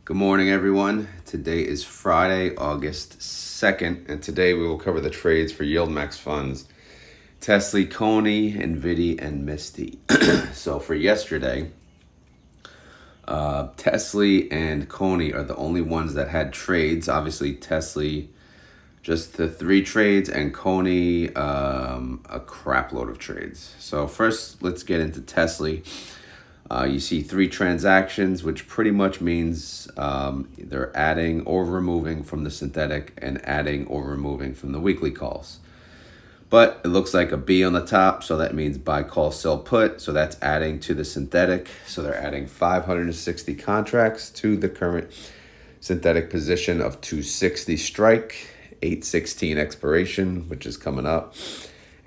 Good morning, everyone. Today is Friday, August 2nd, and today we will cover the trades for YieldMax funds, TSLY, CONY, NVDY, and MSTY. So for yesterday, TSLY and CONY are the only ones that had trades. Obviously, TSLY, just the 3 trades, and CONY, a crap load of trades. So first, let's get into TSLY. You see 3 transactions, which pretty much means they're adding or removing from the synthetic and adding or removing from the weekly calls. But it looks like a B on the top, so that means buy, call, sell, put. So that's adding to the synthetic. So they're adding 560 contracts to the current synthetic position of 260 strike, 816 expiration, which is coming up.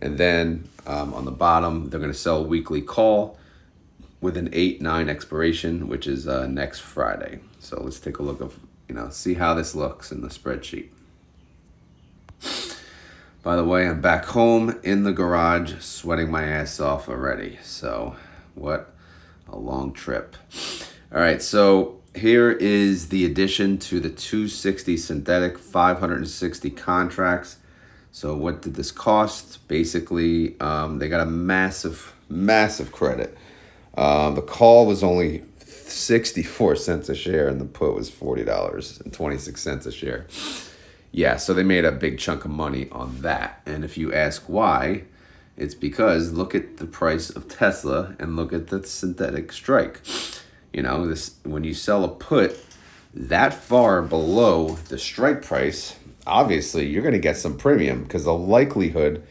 And then on the bottom, they're going to sell weekly call with an 8/9 expiration, which is next Friday. So let's take a look of, see how this looks in the spreadsheet. By the way, I'm back home in the garage, sweating my ass off already. So what a long trip. All right, so here is the addition to the 260 synthetic, 560 contracts. So what did this cost? Basically, they got a massive credit. The call was only 64 cents a share and the put was $40.26 a share. Yeah, so they made a big chunk of money on that. And if you ask why, it's because look at the price of Tesla and look at the synthetic strike. When you sell a put that far below the strike price, obviously you're going to get some premium because the likelihood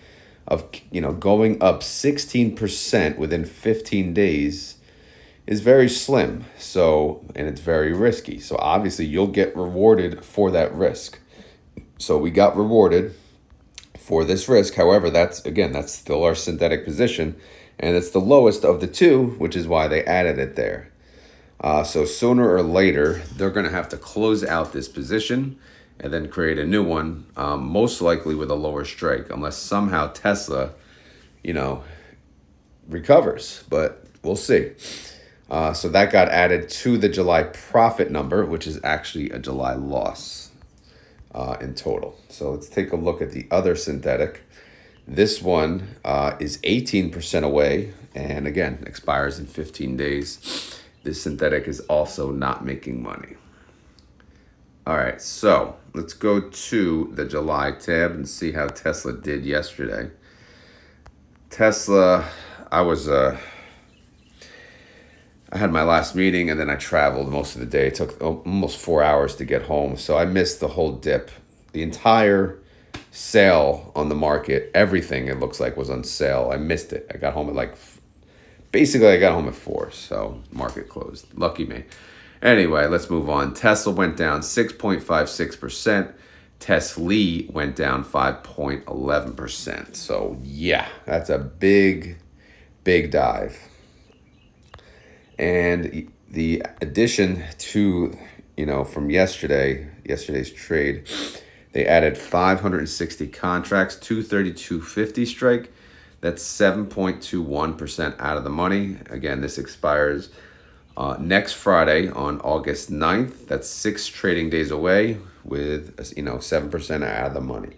of going up 16% within 15 days is very slim. So, and it's very risky. So obviously you'll get rewarded for that risk. So we got rewarded for this risk. However, that's still our synthetic position, and it's the lowest of the 2, which is why they added it there. So sooner or later, they're going to have to close out this position and then create a new one, most likely with a lower strike, unless somehow Tesla, recovers. But we'll see. So that got added to the July profit number, which is actually a July loss in total. So let's take a look at the other synthetic. This one is 18% away, and again, expires in 15 days. This synthetic is also not making money. All right, so let's go to the July tab and see how Tesla did yesterday. Tesla, I had my last meeting and then I traveled most of the day. It took almost 4 hours to get home, so I missed the whole dip. The entire sale on the market, everything it looks like was on sale. I missed it. I got home at basically I got home at 4, so market closed. Lucky me. Anyway, let's move on. Tesla went down 6.56%. TSLY went down 5.11%. So yeah, that's a big dive. And the addition to, from yesterday's trade, they added 560 contracts, 232.50 strike. That's 7.21% out of the money. Again, this expires next Friday on August 9th. That's 6 trading days away with 7% out of the money.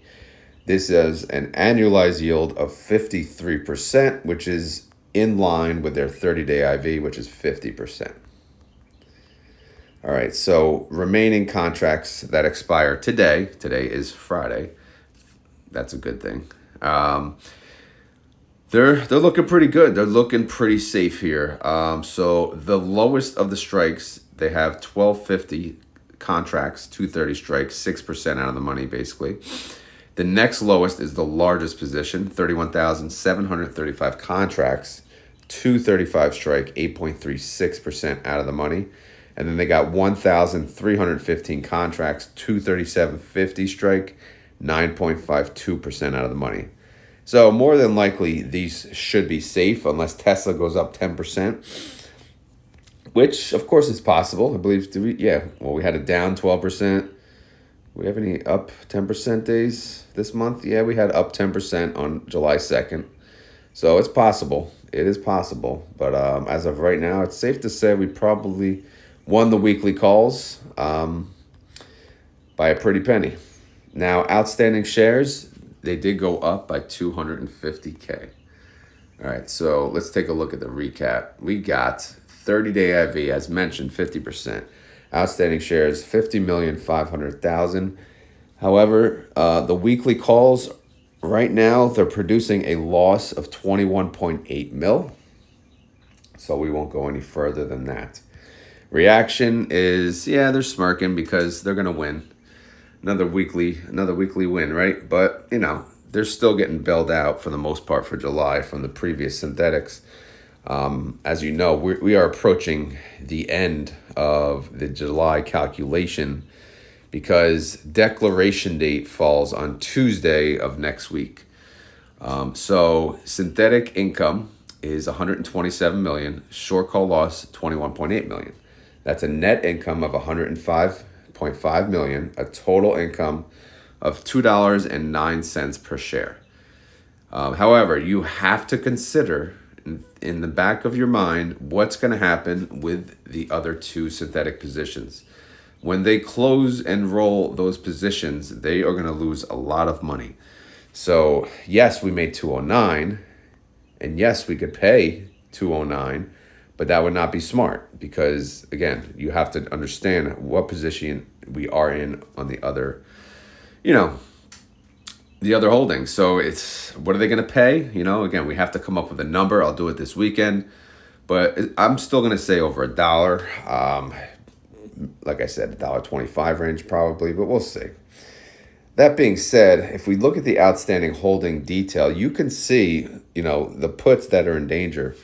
This is an annualized yield of 53%, which is in line with their 30-day IV, which is 50%. All right, so remaining contracts that expire today is Friday. That's a good thing. They're looking pretty good. They're looking pretty safe here. So the lowest of the strikes, they have 1250 contracts, 230 strikes, 6% out of the money, basically. The next lowest is the largest position, 31,735 contracts, 235 strike, 8.36% out of the money. And then they got 1,315 contracts, 237.50 strike, 9.52% out of the money. So more than likely, these should be safe unless Tesla goes up 10%, which of course is possible. I believe, we had it down 12%. We have any up 10% days this month? Yeah, we had up 10% on July 2nd. So it's possible. It is possible. But as of right now, it's safe to say we probably won the weekly calls by a pretty penny. Now, outstanding shares, they did go up by 250K. All right, so let's take a look at the recap. We got 30-day IV, as mentioned, 50%. Outstanding shares, 50,500,000. However, the weekly calls right now, they're producing a loss of 21.8 mil. So we won't go any further than that. Reaction is, yeah, they're smirking because they're going to win. Another weekly win, right? But, they're still getting bailed out for the most part for July from the previous synthetics. As you know, we are approaching the end of the July calculation because declaration date falls on Tuesday of next week. So synthetic income is 127 million, short call loss 21.8 million. That's a net income of 105.5 million, a total income of $2.09 per share. However, you have to consider in the back of your mind what's going to happen with the other two synthetic positions. When they close and roll those positions, they are going to lose a lot of money. So yes, we made 209, and yes, we could pay 209, but that would not be smart because, again, you have to understand what position we are in on the other, the other holdings. So it's, what are they going to pay? Again, we have to come up with a number. I'll do it this weekend, but I'm still going to say over $1. Like I said, $1.25 range probably, but we'll see. That being said, if we look at the outstanding holding detail, you can see, the puts that are in danger.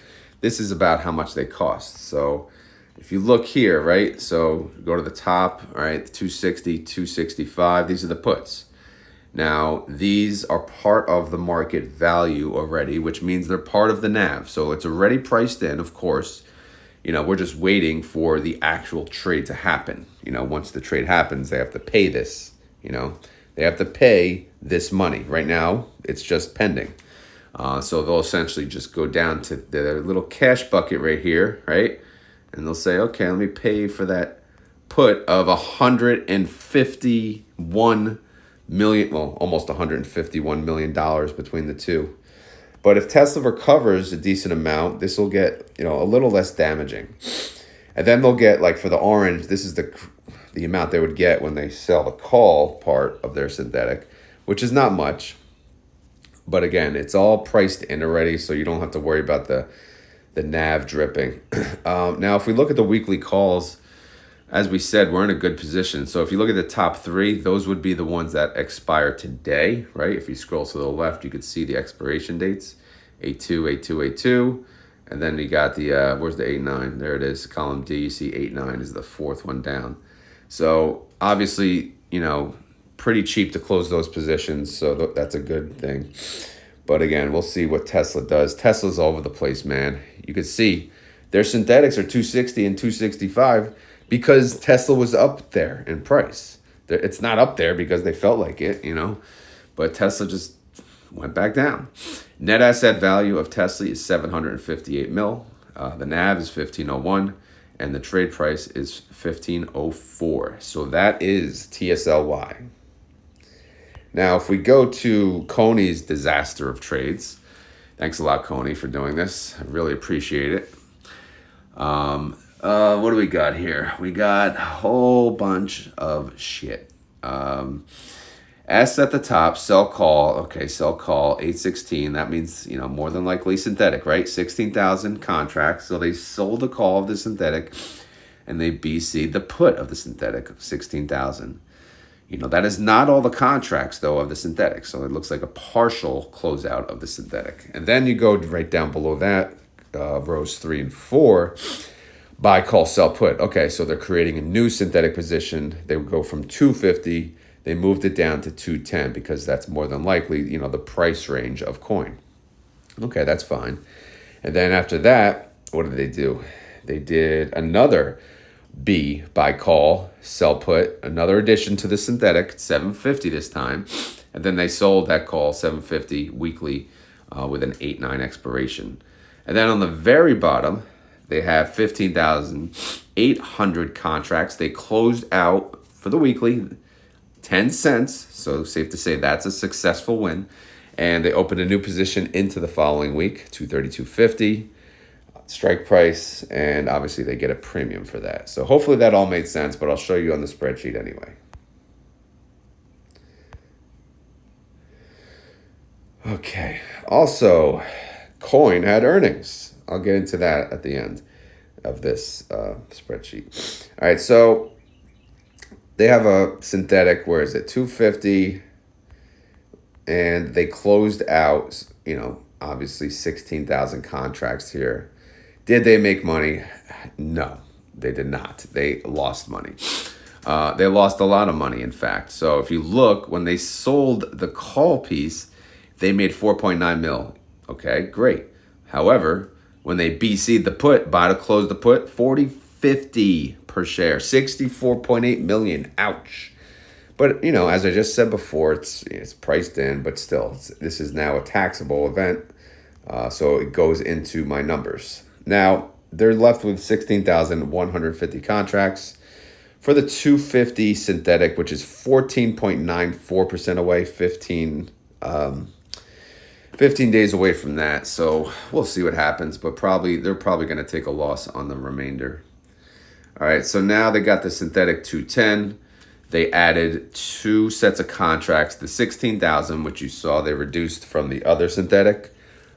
This is about how much they cost. So if you look here, right, so go to the top, all right, 260, 265, these are the puts. Now, these are part of the market value already, which means they're part of the NAV. So it's already priced in, of course. We're just waiting for the actual trade to happen. Once the trade happens, they have to pay this, They have to pay this money. Right now, it's just pending. So they'll essentially just go down to their little cash bucket right here, right? And they'll say, okay, let me pay for that put of 151 million, well, almost $151 million between the two. But if Tesla recovers a decent amount, this will get, a little less damaging. And then they'll get, like for the orange, this is the amount they would get when they sell the call part of their synthetic, which is not much. But again, it's all priced in already, so you don't have to worry about the NAV dripping. Now, if we look at the weekly calls, as we said, we're in a good position. So if you look at the top three, those would be the ones that expire today, right? If you scroll to the left, you could see the expiration dates, A2, A2, A2. And then you got the, where's the 8-9? There it is, column D. You see 8-9 is the fourth one down. So obviously, pretty cheap to close those positions. So that's a good thing. But again, we'll see what Tesla does. Tesla's all over the place, man. You can see their synthetics are 260 and 265 because Tesla was up there in price. It's not up there because they felt like it, but Tesla just went back down. Net asset value of Tesla is 758 mil. The NAV is 1501, and the trade price is 1504. So that is TSLY. Now, if we go to CONY's disaster of trades, thanks a lot, CONY, for doing this. I really appreciate it. What do we got here? We got a whole bunch of shit. S at the top, sell call. Okay, sell call, 816. That means, more than likely synthetic, right? 16,000 contracts. So they sold the call of the synthetic and they BC'd the put of the synthetic of 16,000. That is not all the contracts, though, of the synthetic. So it looks like a partial closeout of the synthetic. And then you go right down below that, rows 3 and 4, buy, call, sell, put. Okay, so they're creating a new synthetic position. They would go from 250. They moved it down to 210 because that's more than likely, the price range of coin. Okay, that's fine. And then after that, what did they do? They did another B, buy, call, sell, put, another addition to the synthetic, 750 this time. And then they sold that call, 750 weekly with an 8-9 expiration. And then on the very bottom, they have 15,000 800 contracts. They closed out for the weekly 10 cents. So safe to say that's a successful win. And they opened a new position into the following week, 232.50 strike price. And obviously they get a premium for that. So hopefully that all made sense, but I'll show you on the spreadsheet anyway. Okay. Also, Coin had earnings. I'll get into that at the end of this spreadsheet. All right, so they have a synthetic, where is it, 250, and they closed out, obviously 16,000 contracts here. Did they make money? No, they did not. They lost money. They lost a lot of money, in fact. So if you look, when they sold the call piece, they made 4.9 mil. Okay, great. However, when they BC'd the put, buy to close the put, 40.50 per share, 64.8 million. Ouch. But, as I just said before, it's priced in, but still, this is now a taxable event. So it goes into my numbers. Now, they're left with 16,150 contracts. For the 250 synthetic, which is 14.94% away, 15 days away from that. So we'll see what happens, but they're probably going to take a loss on the remainder. All right, so now they got the synthetic 210. They added 2 sets of contracts, the 16,000, which you saw they reduced from the other synthetic.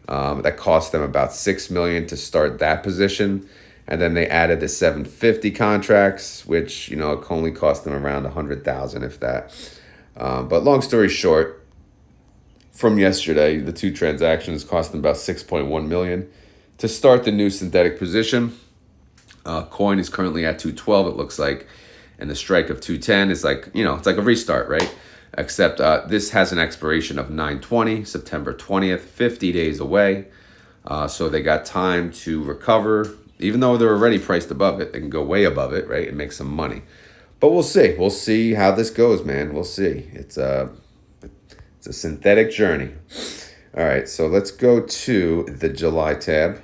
That cost them about $6 million to start that position. And then they added the 750 contracts, which, only cost them around 100,000, if that. But long story short, from yesterday, the 2 transactions cost them about 6.1 million to start the new synthetic position. Coin is currently at 212, it looks like, and the strike of 210 is like, it's like a restart, right? Except this has an expiration of 9/20, September 20th, 50 days away. So they got time to recover. Even though they're already priced above it, they can go way above it, right, and make some money. But we'll see. We'll see how this goes, man. We'll see. It's a synthetic journey. All right, so let's go to the July tab.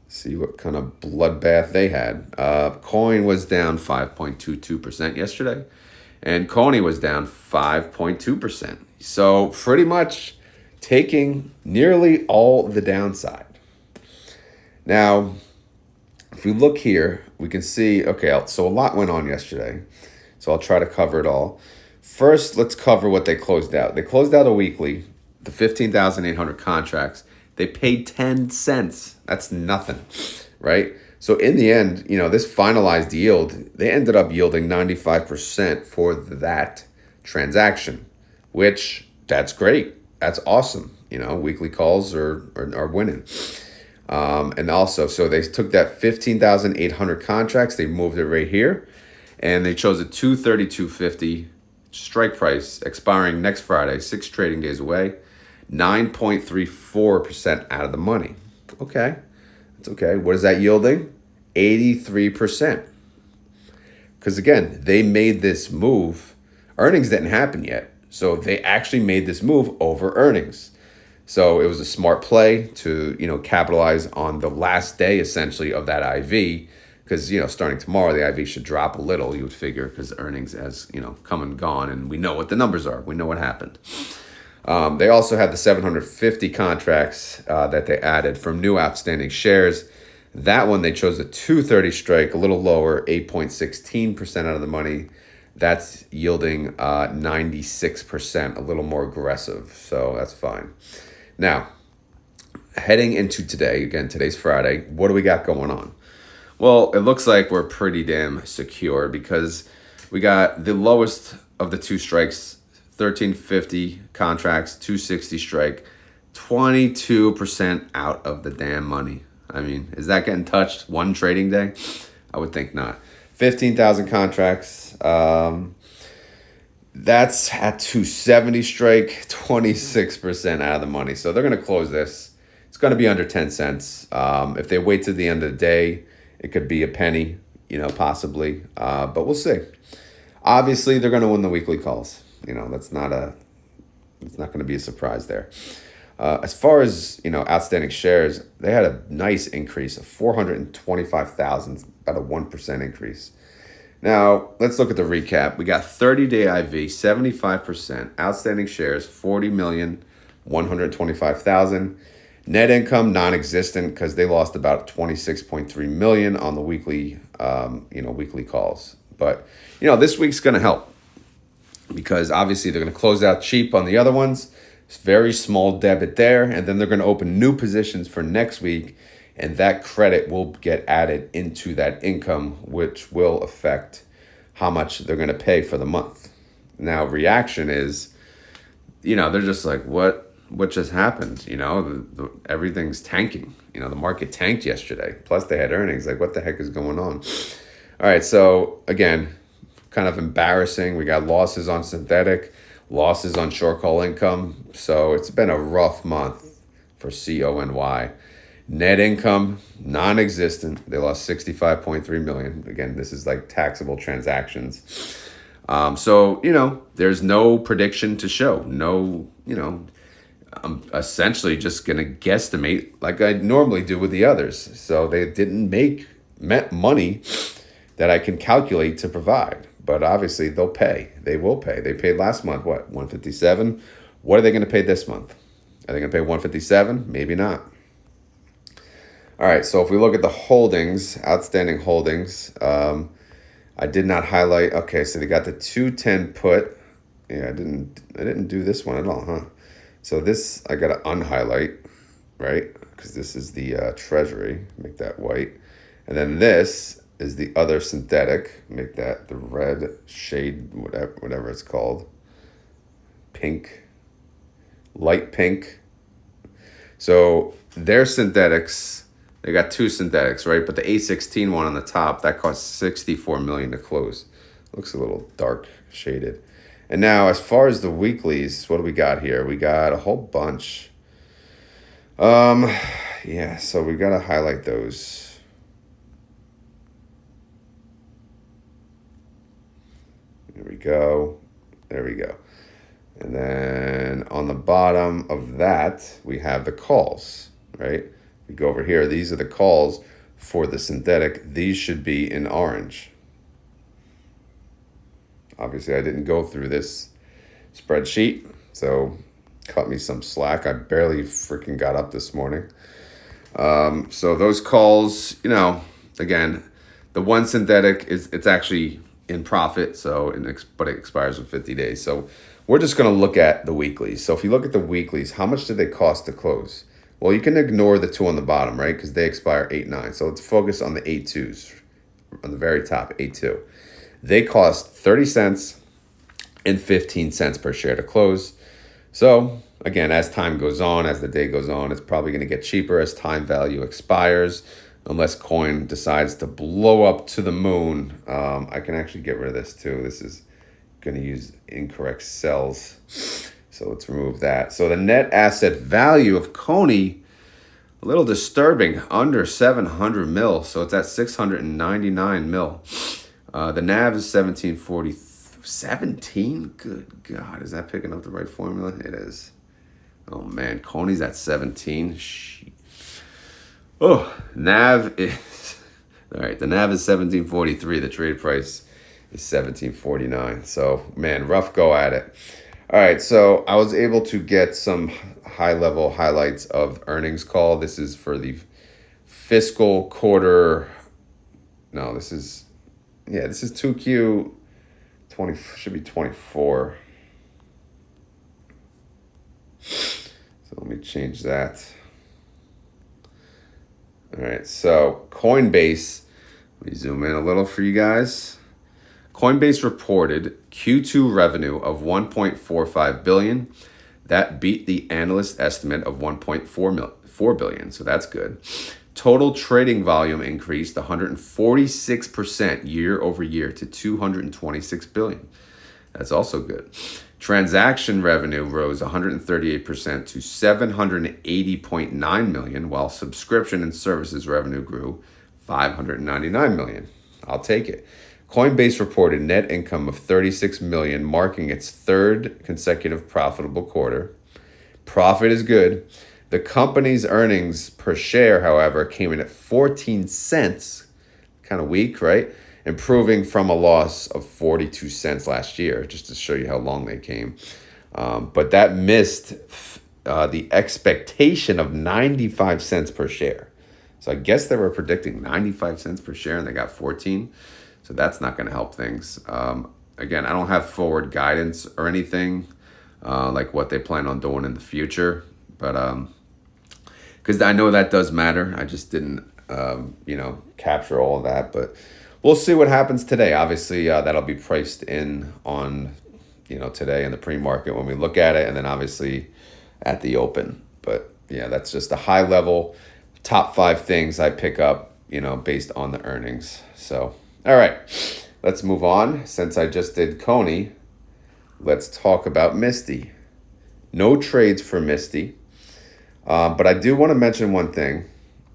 See what kind of bloodbath they had. Coin was down 5.22% yesterday, and CONY was down 5.2%. So pretty much taking nearly all the downside. Now, if we look here, we can see, okay, so a lot went on yesterday. So I'll try to cover it all. First, let's cover what they closed out. They closed out a weekly, the 15,800 contracts. They paid 10 cents. That's nothing, right? So in the end, this finalized yield, they ended up yielding 95% for that transaction, which that's great. That's awesome. Weekly calls are winning. And also, so they took that 15,800 contracts, they moved it right here, and they chose a 232.50 strike price expiring next Friday, 6 trading days away, 9.34% out of the money. Okay, that's okay. What is that yielding? 83%. Because again, they made this move. Earnings didn't happen yet, so they actually made this move over earnings. So it was a smart play to, capitalize on the last day, essentially, of that IV. Because, starting tomorrow, the IV should drop a little, you would figure, because earnings has, come and gone. And we know what the numbers are. We know what happened. They also had the 750 contracts that they added from new outstanding shares. That one, they chose a 230 strike, a little lower, 8.16% out of the money. That's yielding 96%, a little more aggressive. So that's fine. Now, heading into today, again, today's Friday, what do we got going on? Well, it looks like we're pretty damn secure because we got the lowest of the 2 strikes, 1350 contracts, 260 strike, 22% out of the damn money. I mean, is that getting touched one trading day? I would think not. 15,000 contracts. That's at 270 strike, 26% out of the money. So they're going to close this. It's going to be under 10 cents. If they wait to the end of the day, it could be a penny, possibly. But we'll see. Obviously, they're going to win the weekly calls. It's not going to be a surprise there. As far as, outstanding shares, they had a nice increase of 425,000, about a 1% increase. Now, let's look at the recap. We got 30-day IV, 75%, outstanding shares, 40,125,000. Net income, non-existent, because they lost about 26.3 million on the weekly, weekly calls. But, this week's going to help because obviously they're going to close out cheap on the other ones. It's very small debit there, and then they're going to open new positions for next week, and that credit will get added into that income, which will affect how much they're going to pay for the month. Now, reaction is, they're just like, what just happened? Everything's tanking. The market tanked yesterday. Plus, they had earnings. Like, what the heck is going on? All right, so again, kind of embarrassing. We got losses on synthetic, losses on short call income. So it's been a rough month for CONY. Net income, non-existent. They lost 65.3 million. Again, this is like taxable transactions. So, there's no prediction to show. No, I'm essentially just going to guesstimate like I normally do with the others. So they didn't make money that I can calculate to provide. But obviously they'll pay. They will pay. They paid last month, what, 157? What are they going to pay this month? Are they going to pay 157? Maybe not. All right, so if we look at the holdings, outstanding holdings, I did not highlight. Okay, so they got the 210 put. Yeah, I didn't do this one at all, huh? So this I got to unhighlight, right? Because this is the treasury. Make that white. And then this is the other synthetic. Make that the red shade, whatever it's called. Pink. Light pink. So their synthetics, they got two synthetics, right? But the A16 one on the top, that cost 64 million to close. Looks a little dark shaded. And now, as far as the weeklies, what do we got here? We got a whole bunch. Yeah, so we got to highlight those. There we go. There we go. And then on the bottom of that, we have the calls, right? We go over here. These are the calls for the synthetic. These should be in orange. Obviously, I didn't go through this spreadsheet, so cut me some slack. I barely freaking got up this morning. So those calls, again, the one synthetic it's actually in profit, but it expires in 50 days. So we're just going to look at the weeklies. So if you look at the weeklies, how much did they cost to close? Well, you can ignore the two on the bottom, right? Because they expire 8/9. So let's focus on the 8/2s on the very top, 8/2. They cost 30 cents and 15 cents per share to close. So again, as time goes on, as the day goes on, it's probably going to get cheaper as time value expires, unless coin decides to blow up to the moon. I can actually get rid of this too. This is going to use incorrect cells. So let's remove that. So the net asset value of CONY, a little disturbing, under 700 mil. So it's at 699 mil. The NAV is 1740. 17? Good God. Is that picking up the right formula? It is. Oh, man. CONY's at 17. Oh, NAV is... All right, the NAV is 1743. The trade price is 1749. So, man, rough go at it. All right, so I was able to get some high-level highlights of earnings call. This is for the fiscal quarter. No, this is 2Q 20, should be 24. So let me change that. All right, so Coinbase, let me zoom in a little for you guys. Coinbase reported Q2 revenue of 1.45 billion. That beat the analyst estimate of 1.4 billion, so that's good. Total trading volume increased 146% year over year to 226 billion. That's also good. Transaction revenue rose 138% to 780.9 million, while subscription and services revenue grew 599 million. I'll take it. Coinbase reported net income of 36 million, marking its third consecutive profitable quarter. Profit is good. The company's earnings per share, however, came in at 14 cents. Kind of weak, right? Improving from a loss of 42 cents last year, just to show you how long they came. But that missed the expectation of 95 cents per share. So I guess they were predicting 95 cents per share and they got 14. So that's not going to help things. Again, I don't have forward guidance or anything like what they plan on doing in the future. But because I know that does matter. I just didn't, capture all of that. But we'll see what happens today. Obviously, that'll be priced in on, today in the pre-market when we look at it. And then obviously at the open. But yeah, that's just a high level top 5 things I pick up, based on the earnings. So, all right, let's move on. Since I just did CONY, let's talk about MSTY. No trades for MSTY. But I do want to mention one thing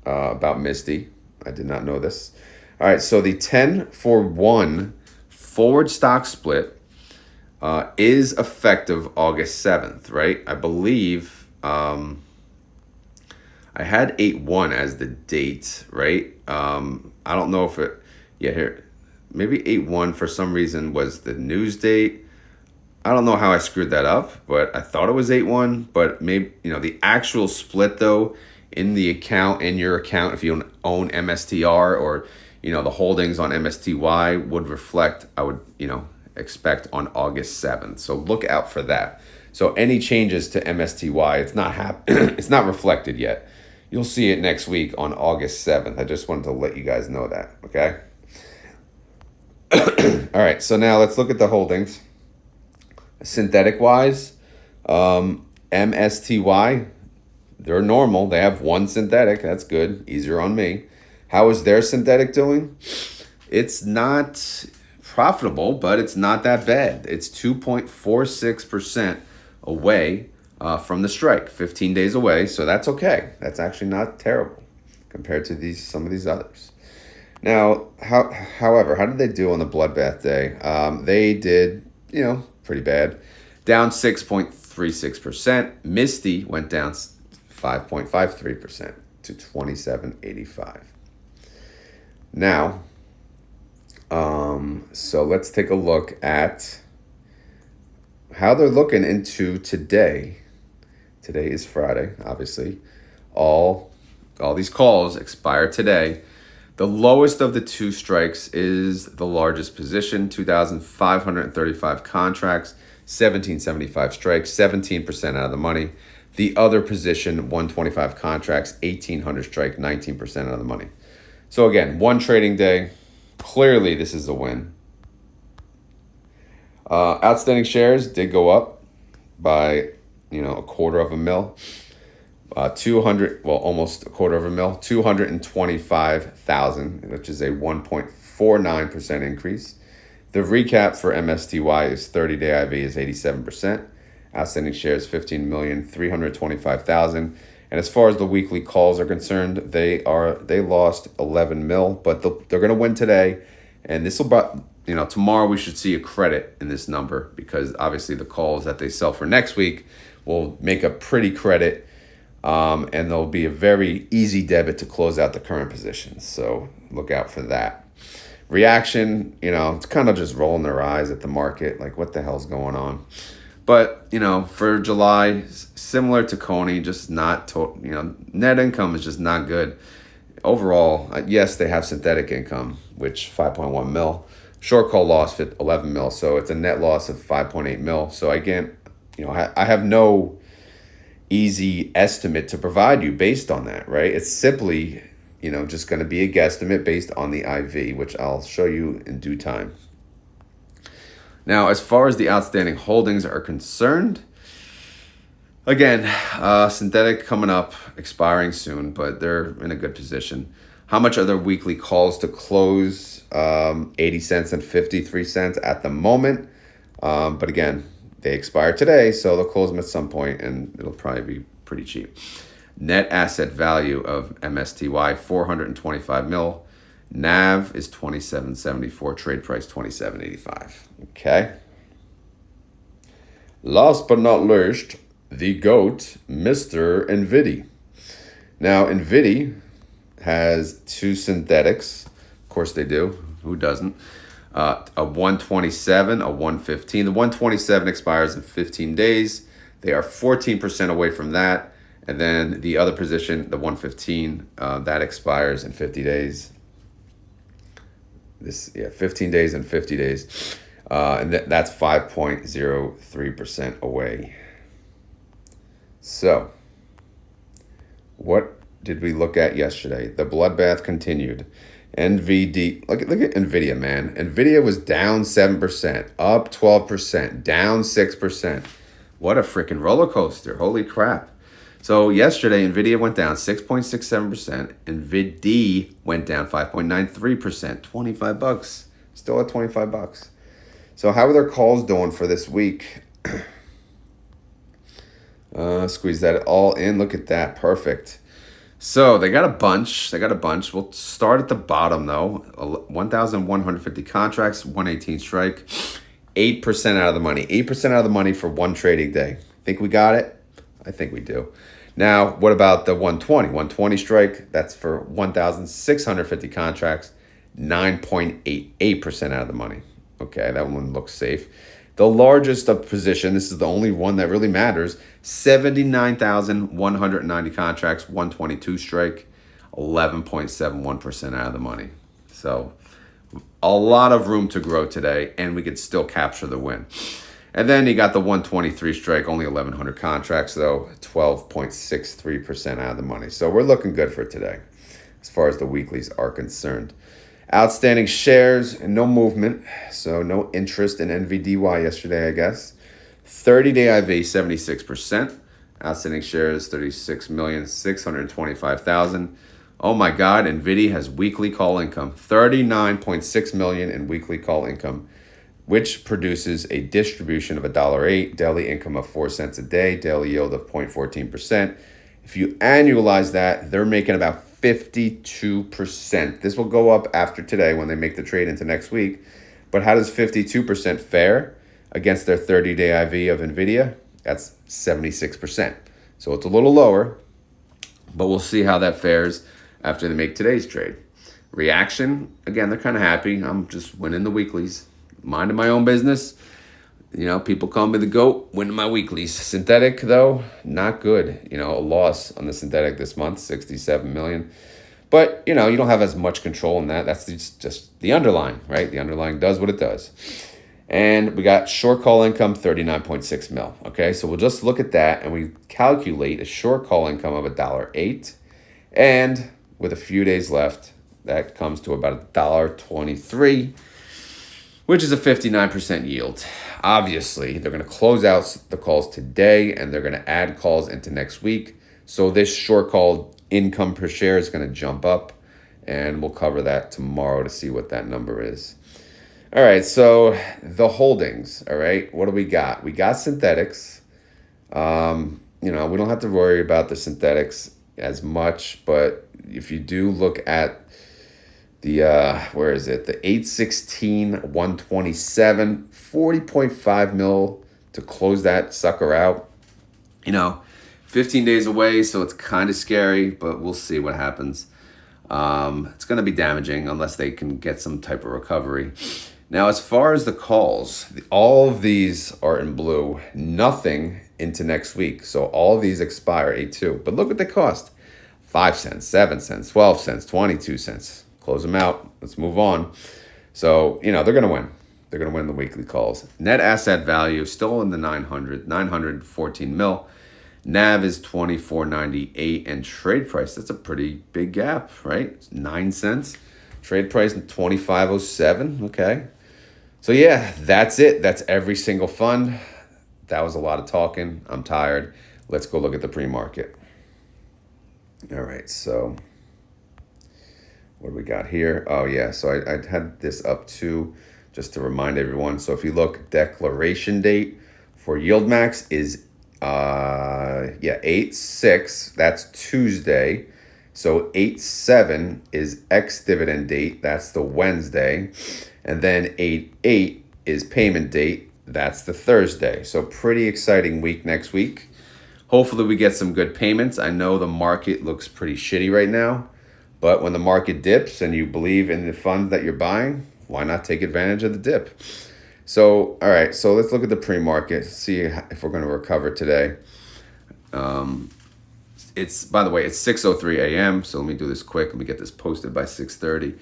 about MSTY. I did not know this. All right, so the 10-for-1 forward stock split is effective August 7th, right? I believe I had 8-1 as the date, right? I don't know if here, maybe 8-1 for some reason was the news date. I don't know how I screwed that up, but I thought it was 8-1, but maybe, the actual split though in your account, if you own MSTR or, the holdings on MSTY would reflect, I would, expect on August 7th. So look out for that. So any changes to MSTY, it's not reflected yet. You'll see it next week on August 7th. I just wanted to let you guys know that, okay? All right, so now let's look at the holdings. Synthetic-wise, MSTY, they're normal. They have one synthetic. That's good. Easier on me. How is their synthetic doing? It's not profitable, but it's not that bad. It's 2.46% away from the strike, 15 days away. So that's okay. That's actually not terrible compared to some of these others. Now, however, how did they do on the bloodbath day? They did, pretty bad. Down 6.36%. MSTY went down 5.53% to 27.85. Now, so let's take a look at how they're looking into today. Today is Friday, obviously. All these calls expire today. The lowest of the 2 strikes is the largest position, 2,535 contracts, 1,775 strikes, 17% out of the money. The other position, 125 contracts, 1,800 strike, 19% out of the money. So again, 1 trading day. Clearly, this is a win. Outstanding shares did go up by, a quarter of a mil. 200, well, almost a quarter of a mil, 225,000, which is a 1.49% increase. The recap for MSTY is 30-day IV is 87%. Outstanding shares 15,325,000. And as far as the weekly calls are concerned, they lost 11 mil, but they're going to win today. And this will, tomorrow we should see a credit in this number because obviously the calls that they sell for next week will make a pretty credit. And there'll be a very easy debit to close out the current positions. So look out for that. Reaction, it's kind of just rolling their eyes at the market. Like, what the hell's going on? But, for July, similar to CONY, just not, net income is just not good. Overall, yes, they have synthetic income, which 5.1 mil. Short call loss, 11 mil. So it's a net loss of 5.8 mil. So again, I have no easy estimate to provide you based on that, right? It's simply, just going to be a guesstimate based on the IV, which I'll show you in due time. Now, as far as the outstanding holdings are concerned, again, synthetic coming up, expiring soon, but they're in a good position. How much are their weekly calls to close? 80 cents and 53 cents at the moment. But again, they expire today, so they'll close them at some point, and it'll probably be pretty cheap. Net asset value of MSTY, 425 mil. NAV is 27.74. Trade price 27.85. Okay. Last but not least, the GOAT, Mr. NVDY. Now, NVDY has two synthetics. Of course they do. Who doesn't? A 127, a 115. The 127 expires in 15 days. They are 14% away from that. And then the other position, the 115, that expires in 50 days. 15 days and 50 days. And that's 5.03% away. So, what did we look at yesterday? The bloodbath continued. NVD, look at NVIDIA, man. NVIDIA was down 7%, up 12%, down 6%. What a freaking roller coaster. Holy crap. So yesterday, NVIDIA went down 6.67%. NVDY went down 5.93%, $25. Still at $25. So how are their calls doing for this week? Squeeze that all in. Look at that. Perfect. So they got a bunch. We'll start at the bottom, though. 1,150 contracts, 118 strike, 8% out of the money. 8% out of the money for one trading day. Think we got it? I think we do. Now, what about the 120? 120 strike, that's for 1,650 contracts, 9.88% out of the money. Okay, that one looks safe. The largest of position, this is the only one that really matters, 79,190 contracts, 122 strike, 11.71% out of the money. So a lot of room to grow today, and we could still capture the win. And then you got the 123 strike, only 1,100 contracts, though, 12.63% out of the money. So we're looking good for today as far as the weeklies are concerned. Outstanding shares and no movement, so no interest in NVDY yesterday, I guess. 30-day IV, 76%. Outstanding shares, 36,625,000. Oh my God, NVIDIA has weekly call income, 39.6 million in weekly call income, which produces a distribution of $1.08, daily income of 4 cents a day, daily yield of 0.14%. If you annualize that, they're making about 52%. This will go up after today when they make the trade into next week. But how does 52% fare against their 30-day IV of NVIDIA? That's 76%. So it's a little lower, but we'll see how that fares after they make today's trade. Reaction, again, they're kind of happy. I'm just winning the weeklies, minding my own business. You know, people call me the GOAT, winning my weeklies. Synthetic, though, not good. You know, a loss on the synthetic this month, 67 million. But, you know, you don't have as much control in that. That's just the underlying, right? The underlying does what it does. And we got short call income, 39.6 mil. Okay, so we'll just look at that and we calculate a short call income of $1.08. And with a few days left, that comes to about $1.23, which is a 59% yield. Obviously, they're going to close out the calls today and they're going to add calls into next week. So this short call income per share is going to jump up, and we'll cover that tomorrow to see what that number is. All right, so the holdings, all right, what do we got? We got synthetics. You know, we don't have to worry about the synthetics as much, but if you do look at the, where is it? The 816, 127, 40.5 mil to close that sucker out. You know, 15 days away, so it's kind of scary, but we'll see what happens. It's going to be damaging unless they can get some type of recovery. Now, as far as the calls, all of these are in blue. Nothing into next week. So all of these expire 8/2. But look what they cost. 5 cents, 7 cents, 12 cents, 22 cents. Close them out. Let's move on. So, you know, they're going to win. They're going to win the weekly calls. Net asset value still in the 914 mil. NAV is 24.98, and trade price, that's a pretty big gap, right? It's 9 cents. Trade price 25.07. Okay. So yeah, that's it. That's every single fund. That was a lot of talking. I'm tired. Let's go look at the pre-market. All right, so what do we got here? Oh yeah, so I had this up too, just to remind everyone. So if you look, declaration date for YieldMax is 8/6. That's Tuesday. So 8/7 is ex-dividend date. That's the Wednesday. And then 8/8 is payment date. That's the Thursday. So pretty exciting week next week. Hopefully we get some good payments. I know the market looks pretty shitty right now, but when the market dips and you believe in the funds that you're buying, why not take advantage of the dip? So, all right, so let's look at the pre-market, see if we're going to recover today. By the way, it's 6:03 a.m., so let me do this quick. Let me get this posted by 6:30.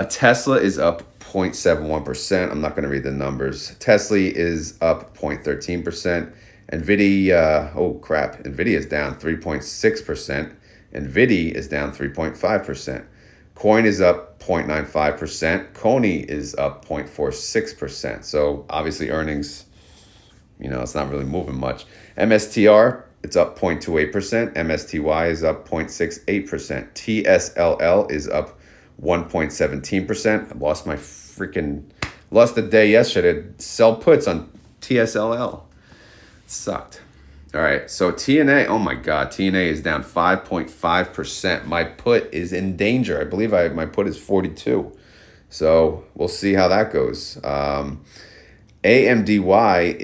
Tesla is up 0.71%. I'm not going to read the numbers. TSLY is up 0.13%. NVDY, NVIDIA is down 3.6%. NVDY is down 3.5%. COIN is up 0.95%. CONY is up 0.46%. So obviously earnings, it's not really moving much. MSTR, it's up 0.28%. MSTY is up 0.68%. TSLL is up 1.17%. I lost the day yesterday. Sell puts on TSLL. Sucked. All right, so TNA, oh my God, TNA is down 5.5%. My put is in danger. I believe my put is 42. So we'll see how that goes. AMDY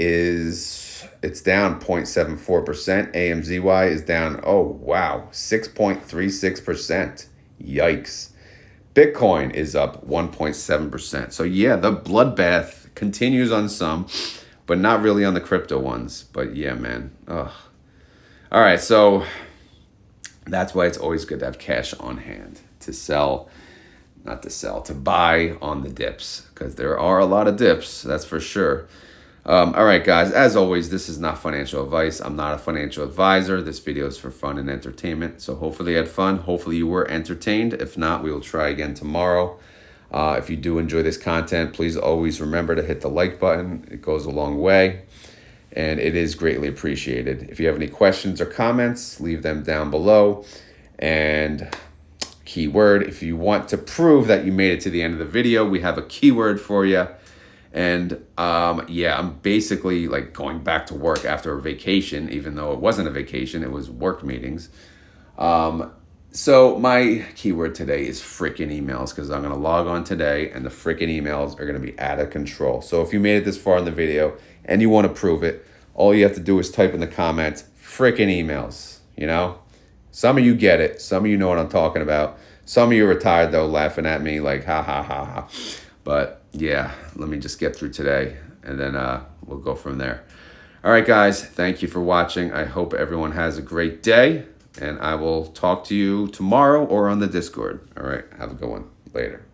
it's down 0.74%. AMZY is down, 6.36%. Yikes. Bitcoin is up 1.7%. So yeah, the bloodbath continues on some, but not really on the crypto ones. But yeah, man. Ugh. All right, so that's why it's always good to have cash on hand to buy on the dips, because there are a lot of dips, that's for sure. All right, guys, as always, this is not financial advice. I'm not a financial advisor. This video is for fun and entertainment. So hopefully you had fun. Hopefully you were entertained. If not, we will try again tomorrow. If you do enjoy this content, please always remember to hit the like button. It goes a long way, and it is greatly appreciated. If you have any questions or comments, leave them down below. And keyword, if you want to prove that you made it to the end of the video, we have a keyword for you. And I'm basically like going back to work after a vacation, even though it wasn't a vacation, it was work meetings. So my keyword today is freaking emails, because I'm going to log on today and the freaking emails are going to be out of control. So if you made it this far in the video and you want to prove it, all you have to do is type in the comments, freaking emails, Some of you get it. Some of you know what I'm talking about. Some of you are retired, though, laughing at me like, ha, ha, ha, ha. But yeah, let me just get through today, and then we'll go from there. All right, guys, thank you for watching. I hope everyone has a great day, and I will talk to you tomorrow or on the Discord. All right, have a good one. Later.